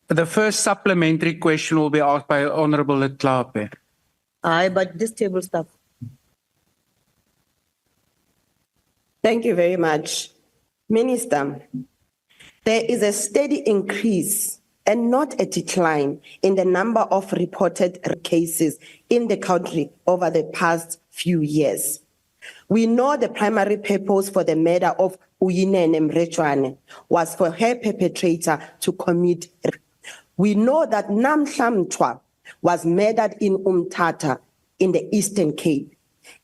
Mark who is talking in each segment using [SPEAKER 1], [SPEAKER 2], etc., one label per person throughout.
[SPEAKER 1] The first supplementary question will be asked by Honorable Letlape.
[SPEAKER 2] Aye, but this table stuff.
[SPEAKER 3] Thank you very much. Minister, there is a steady increase and not a decline in the number of reported cases in the country over the past few years. We know the primary purpose for the murder of Uyinene Mrechwane was for her perpetrator to commit. We know that Namhla was murdered in Umtata in the Eastern Cape.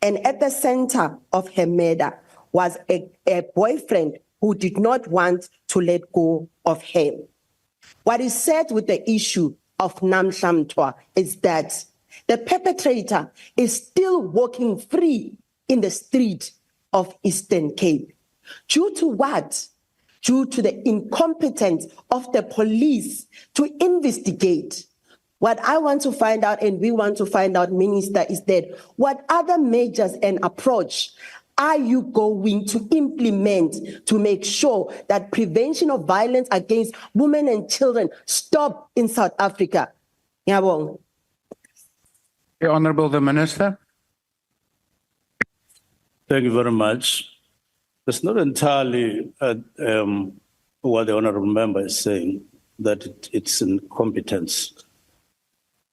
[SPEAKER 3] And at the center of her murder was a boyfriend who did not want to let go of her. What is said with the issue of Namhla is that the perpetrator is still walking free in the street of Eastern Cape. Due to what? Due to the incompetence of the police to investigate. What I want to find out, and we want to find out, Minister, is that what other measures and approach are you going to implement to make sure that prevention of violence against women and children stop in South Africa? Ngiyabonga.
[SPEAKER 1] The Honorable the Minister.
[SPEAKER 4] Thank you very much. It's not entirely what the Honorable Member is saying, that it's incompetence.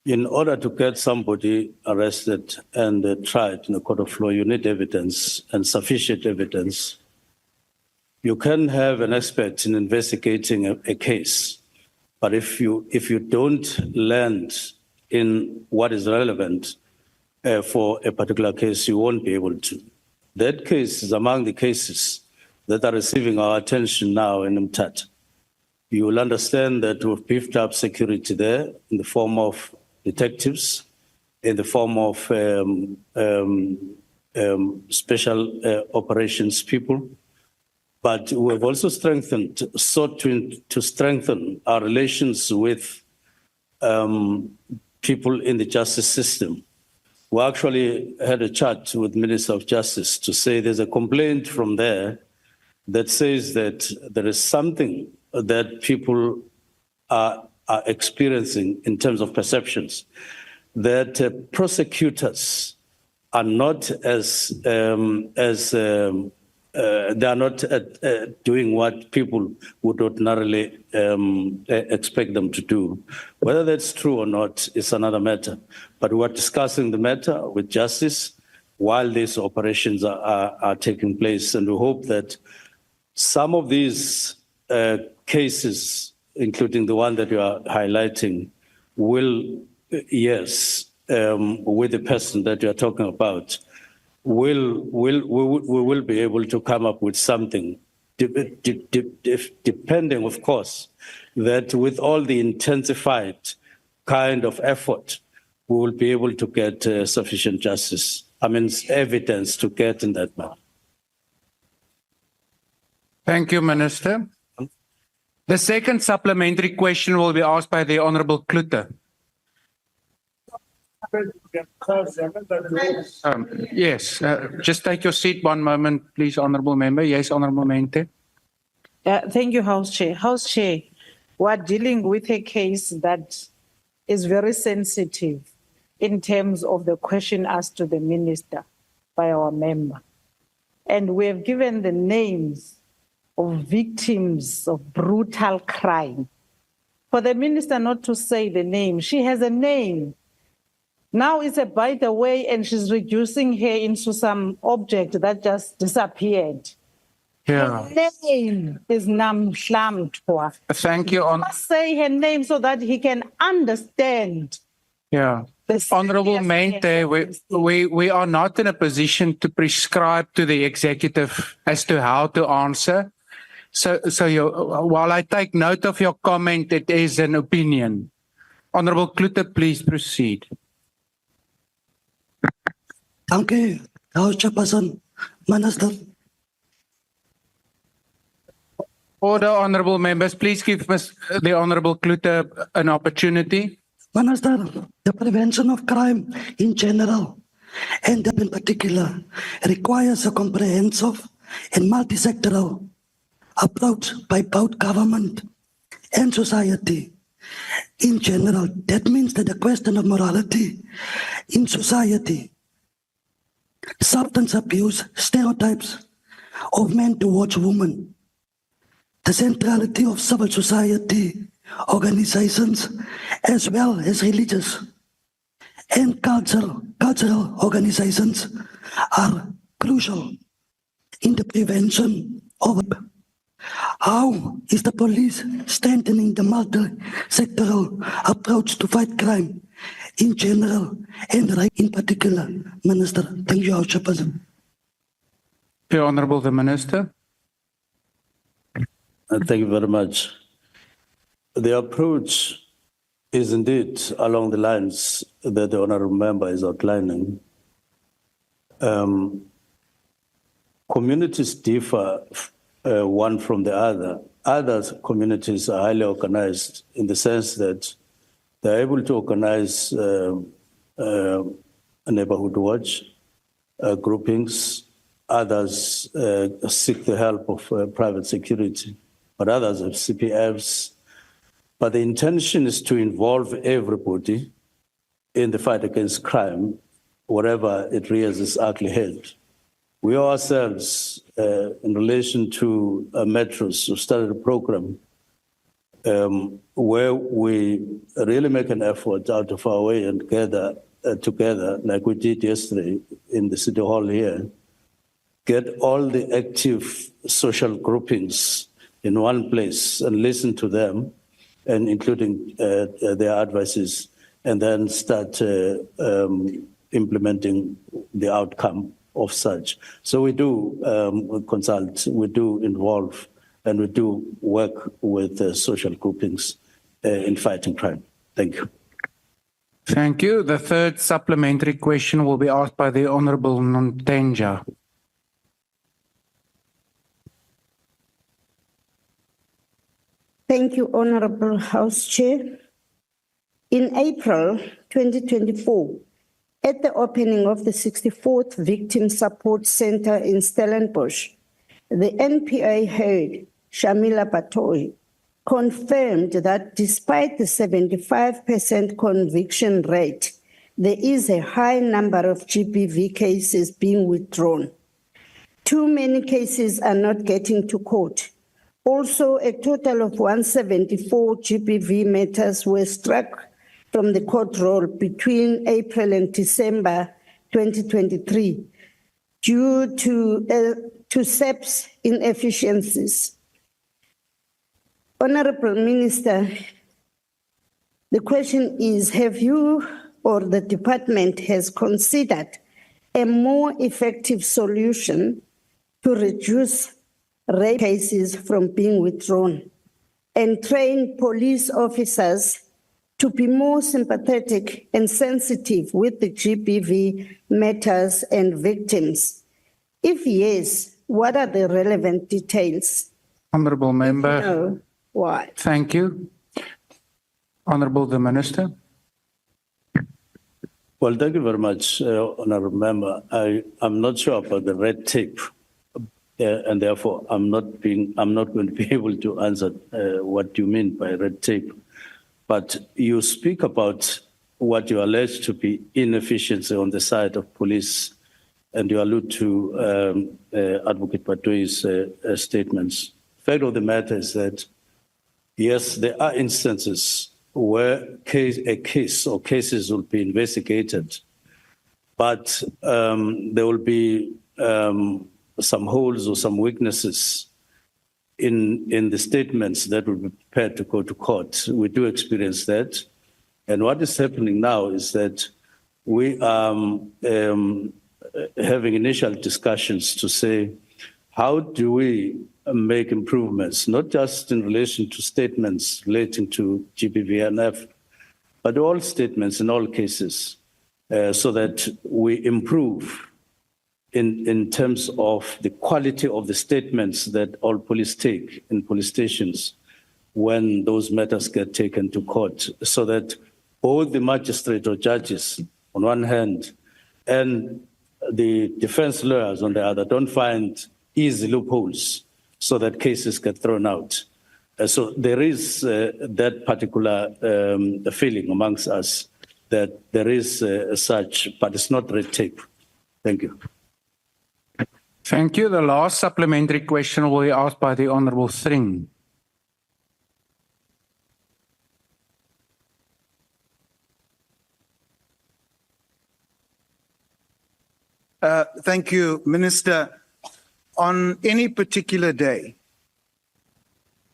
[SPEAKER 4] In order to get somebody arrested and tried in a court of law, you need evidence and sufficient evidence. You can have an expert in investigating a case, but if you don't land in what is relevant for a particular case, you won't be able to. That case is among the cases that are receiving our attention now in Umtata. You will understand that we've beefed up security there in the form of detectives, in the form of special operations people, but we have also sought to strengthen our relations with people in the justice system. We actually had a chat with the Minister of Justice to say there's a complaint from there that says that there is something that people are experiencing in terms of perceptions, that prosecutors are not they are not doing what people would ordinarily expect them to do. Whether that's true or not is another matter. But we're discussing the matter with justice while these operations are taking place, and we hope that some of these cases, including the one that you are highlighting, will, yes, with the person that you are talking about, we will be able to come up with something, depending, of course, that with all the intensified kind of effort, we will be able to get sufficient justice. Evidence to get in that matter.
[SPEAKER 1] Thank you, Minister. The second supplementary question will be asked by the Honorable Klute. Yes, just take your seat one moment, please, Honorable Member. Yes, Honorable Mente.
[SPEAKER 5] Thank you, House Chair. House Chair, we're dealing with a case that is very sensitive in terms of the question asked to the Minister by our member. And we have given the names of victims of brutal crime. For the Minister not to say the name, she has a name. Now it's a by the way, and she's reducing her into some object that just disappeared.
[SPEAKER 1] Yeah.
[SPEAKER 5] Her name is Namhla.
[SPEAKER 1] Thank you.
[SPEAKER 5] You must say her name so that he can understand.
[SPEAKER 1] Yeah. Honorable Mente, we are not in a position to prescribe to the executive as to how to answer. So while I take note of your comment, it is an opinion. Honorable Klute, please proceed.
[SPEAKER 6] Thank you, House Chairperson, Minister.
[SPEAKER 1] Order, honorable members. Please give the Honorable Klute an opportunity.
[SPEAKER 6] Minister, the prevention of crime in general and in particular requires a comprehensive and multisectoral approach by both government and society. in general. That means that the question of morality in society, substance abuse, stereotypes of men towards women, the centrality of civil society organizations as well as religious and cultural organizations are crucial in the prevention of. How is the police strengthening the multisectoral approach to fight crime in general and right in particular, Minister? Thank you, House Chairperson.
[SPEAKER 1] The Honourable the Minister.
[SPEAKER 4] Thank you very much. The approach is indeed along the lines that the honourable member is outlining. Communities differ one from the other. Other communities are highly organized in the sense that they're able to organize a neighborhood watch groupings. Others seek the help of private security, but others have CPFs. But the intention is to involve everybody in the fight against crime, wherever it rears its ugly head. We ourselves, in relation to metros, have started a program where we really make an effort out of our way and gather together, like we did yesterday in the City Hall here, get all the active social groupings in one place and listen to them, and including their advices, and then start implementing the outcome of such. So we do consult, we do involve, and we do work with social groupings in fighting crime. Thank you.
[SPEAKER 1] Thank you. The third supplementary question will be asked by the Honourable Nontenja.
[SPEAKER 7] Thank you, Honourable House Chair. In April 2024, at the opening of the 64th Victim Support Centre in Stellenbosch, the NPA head, Shamila Batoyi, confirmed that despite the 75% conviction rate, there is a high number of GBV cases being withdrawn. Too many cases are not getting to court. Also, a total of 174 GBV matters were struck from the court roll between April and December 2023 due to SEP's inefficiencies. Honourable Minister, the question is, have you or the department has considered a more effective solution to reduce rape cases from being withdrawn and train police officers to be more sympathetic and sensitive with the GBV matters and victims? If yes, what are the relevant details?
[SPEAKER 1] Honourable Member.
[SPEAKER 7] If no, why?
[SPEAKER 1] Thank you. Honourable the Minister.
[SPEAKER 4] Well, thank you very much, Honourable Member. I'm not sure about the red tape, and therefore I'm not going to be able to answer what you mean by red tape. But you speak about what you allege to be inefficiency on the side of police, and you allude to Advocate Batoyi's statements. The fact of the matter is that, yes, there are instances where a case or cases will be investigated, but there will be some holes or some weaknesses in the statements that will be prepared to go to court. We do experience that. And what is happening now is that we are having initial discussions to say, how do we make improvements, not just in relation to statements relating to GBVNF, but all statements in all cases, so that we improve in terms of the quality of the statements that all police take in police stations when those matters get taken to court, so that both the magistrate or judges on one hand and the defense lawyers on the other don't find easy loopholes so that cases get thrown out. So there is that particular feeling amongst us that there is such, but it's not red tape. Thank you.
[SPEAKER 1] Thank you. The last supplementary question will be asked by the Honourable Thring.
[SPEAKER 8] Thank you, Minister. On any particular day,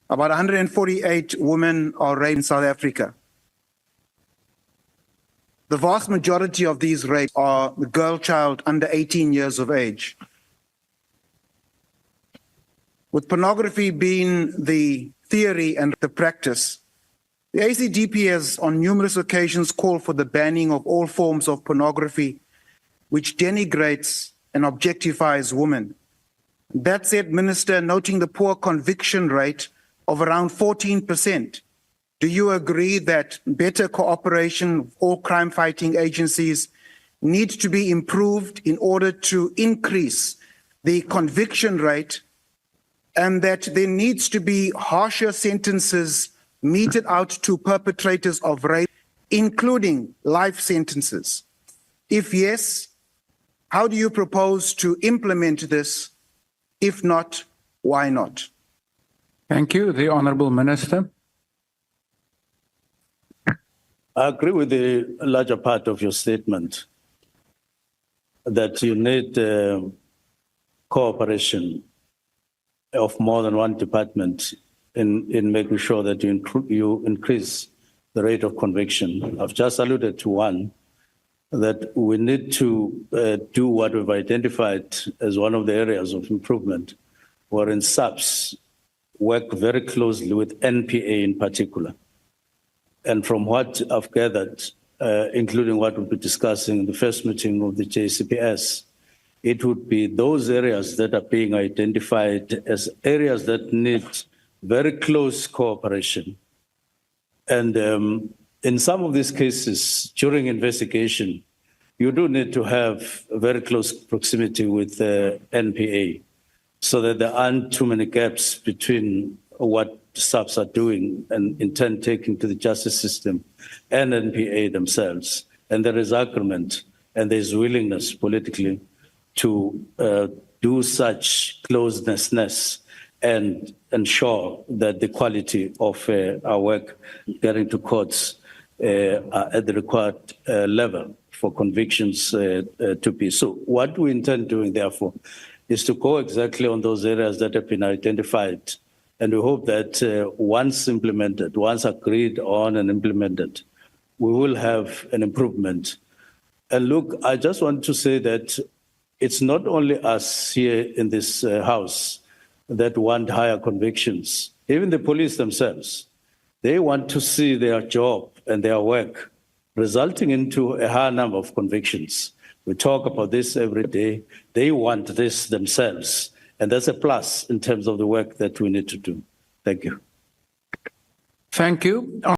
[SPEAKER 8] about 148 women are raped in South Africa. The vast majority of these rapes are the girl child under 18 years of age. With pornography being the theory and the practice, the ACDP has on numerous occasions called for the banning of all forms of pornography which denigrates and objectifies women. That said, Minister, noting the poor conviction rate of around 14%, do you agree that better cooperation of all crime-fighting agencies needs to be improved in order to increase the conviction rate, and that there needs to be harsher sentences meted out to perpetrators of rape, including life sentences? If yes, how do you propose to implement this? If not, why not?
[SPEAKER 1] Thank you. The Honourable Minister.
[SPEAKER 4] I agree with the larger part of your statement that you need cooperation of more than one department in making sure that you increase the rate of conviction. I've just alluded to one, that we need to do what we've identified as one of the areas of improvement, wherein SAPS work very closely with NPA in particular. And from what I've gathered, including what we'll be discussing in the first meeting of the JCPS, it would be those areas that are being identified as areas that need very close cooperation. And in some of these cases, during investigation, you do need to have very close proximity with the NPA so that there aren't too many gaps between what SAPs are doing and in turn taking to the justice system and NPA themselves. And there is agreement and there's willingness politically to do such closeness and ensure that the quality of our work getting to courts are at the required level for convictions to be. So what we intend doing, therefore, is to go exactly on those areas that have been identified. And we hope that once implemented, once agreed on and implemented, we will have an improvement. And look, I just want to say that it's not only us here in this House that want higher convictions. Even the police themselves, they want to see their job and their work resulting into a higher number of convictions. We talk about this every day. They want this themselves. And that's a plus in terms of the work that we need to do. Thank you.
[SPEAKER 1] Thank you.